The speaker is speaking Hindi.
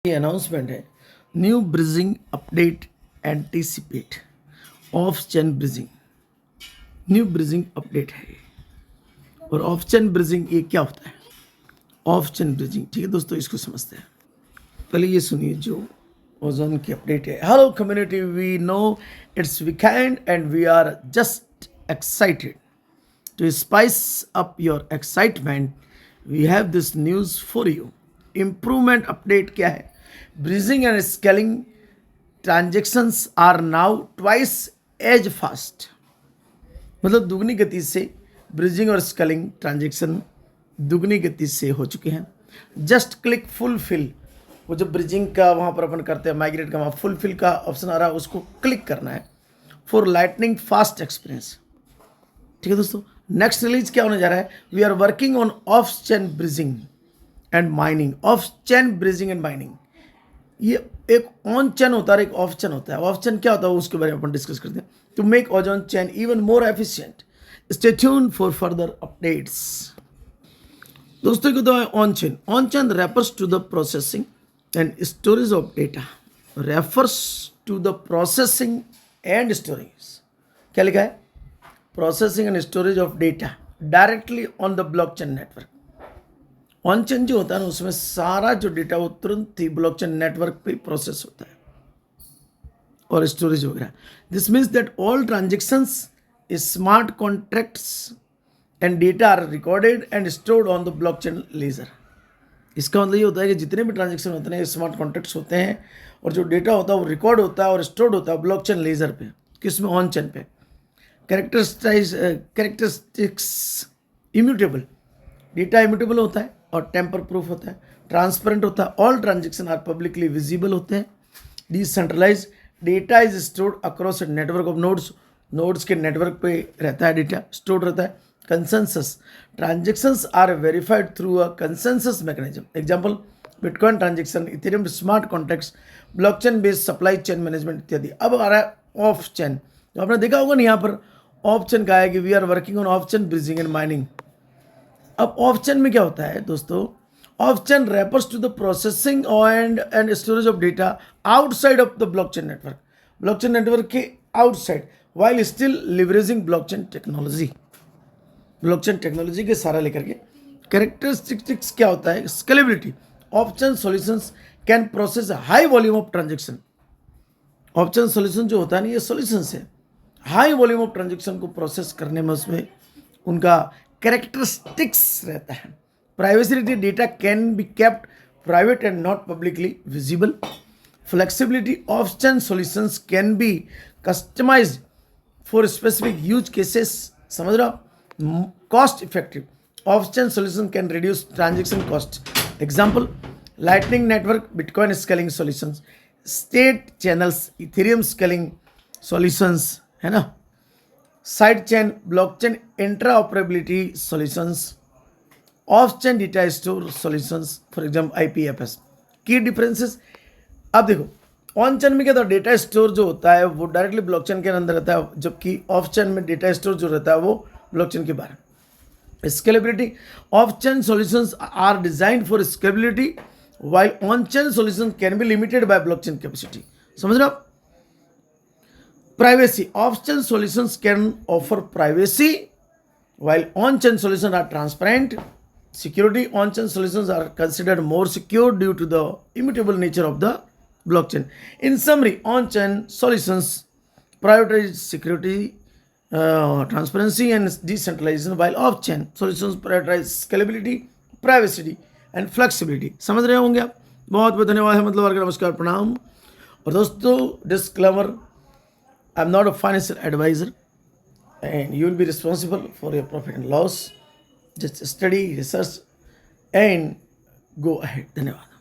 ये अनाउंसमेंट है, new bridging update anticipate of chain bridging. New bridging update है ये। और ऑफ चेन ब्रिजिंग ये क्या होता है? ऑफ चेन ब्रिजिंग, ठीक है दोस्तों, इसको समझते हैं। पहले ये सुनिए जो ओजोन की अपडेट है। Hello community, we know it's weekend and we are just excited to spice up your excitement. We have this news for you. Improvement update क्या है? Bridging and scaling transactions are now twice as fast. मतलब दुगनी गति से ब्रिजिंग और स्केलिंग ट्रांजेक्शन दुगनी गति से हो चुके हैं। जस्ट क्लिक फुलफिल, वो जो ब्रिजिंग का वहाँ पर अपन करते हैं माइग्रेट का, वहाँ फुलफिल का ऑप्शन आ रहा है, उसको क्लिक करना है फॉर लाइटनिंग फास्ट एक्सपीरियंस। ठीक है दोस्तों, नेक्स्ट रिलीज क्या होने जा रहा है? We are working on off chain bridging and mining. Off chain bridging and mining, ये एक ऑन चेन होता है, एक ऑफ चेन होता है। ऑफ चेन क्या होता है उसके बारे में अपन डिस्कस करते हैं। To make Ozone chain even more efficient, stay tune for further updates. दोस्तों को तो on chain. On chain refers to the processing and storage of data. Refers to the processing and storage, क्या लिखा है? Processing and storage of data directly on the blockchain network. On chain जो होता है ना, उसमें सारा जो डेटा वो तुरंत ही ब्लॉकचेन नेटवर्क पे प्रोसेस होता है और स्टोरेज वगैरह। This means that all transactions, smart contracts and data are recorded and stored on the blockchain ledger. इसका मतलब ये होता है कि जितने भी ट्रांजेक्शन होते हैं स्मार्ट कॉन्ट्रैक्ट्स होते हैं और जो डेटा होता है वो रिकॉर्ड होता है और स्टोर्ड होता है ब्लॉकचेन लेजर पे। किसमें? ऑन चेन पे। कैरेक्टरिस्टिक्स इम्यूटेबल, डेटा इम्यूटेबल होता है और टेम्पर प्रूफ होता है, ट्रांसपेरेंट होता है, all transaction are publicly visible होते हैं। Decentralise, data is stored across a network of nodes. Nodes के नेटवर्क पे रहता है डेटा, स्टोर्ड रहता है। Consensus, transactions are verified through a consensus mechanism. Example, Bitcoin transaction, Ethereum smart contracts, blockchain based supply chain management इत्यादि। अब आ रहा है ऑफ चेन। तो आपने देखा होगा ना, यहाँ पर ऑफ चेन का है कि we are working on off chain bridging and mining. अब ऑफ चेन में क्या होता है दोस्तों? Off chain refers to the processing and storage of data outside of the blockchain network. Blockchain network के outside, while still leveraging blockchain technology. Blockchain technology के सारा लेकर के। कैरेक्टरिस्टिक्स क्या होता है? Scalability, off chain solutions can process high volume of transaction. Off chain solution जो होता है ना, ये सॉल्यूशंस है, हाई वॉल्यूम ऑफ ट्रांजेक्शन को प्रोसेस करने में उसमें उनका कैरेक्टरिस्टिक्स रहता है। Privacy, data can be kept private and not publicly visible. Flexibility, off chain solutions can be customised for specific use cases. समझ रहे हो? Cost effective, off chain solution can reduce transaction cost. Example, lightning network Bitcoin scaling solutions, state channels Ethereum scaling solutions, है ना। Side chain blockchain interoperability solutions, of chain data store solutions, for example IPFS। की डिफरेंसेस, अब देखो ऑन चेन में क्या था? डेटा स्टोर जो होता है वो डायरेक्टली ब्लॉकचेन के अंदर रहता है, जबकि ऑफ चेन में डेटा स्टोर जो रहता है वो ब्लॉकचेन के बाहर। Scalability, off chain solutions are designed for scalability while on chain solution can be limited by blockchain capacity. समझ रहे हो? Privacy, off-chain solutions can offer privacy while on-chain solutions are transparent. Security, on-chain solutions are considered more secure due to the immutable nature of the blockchain. In summary, on-chain solutions prioritize security, transparency and decentralization, while off-chain solutions prioritize scalability, privacy and flexibility. समझ रहे होंगे आप? बहुत बहुत धन्यवाद है, मतलब नमस्कार, प्रणाम। और दोस्तों disclaimer, I'm not a financial advisor and you will be responsible for your profit and loss. Just study, research and go ahead. धन्यवाद।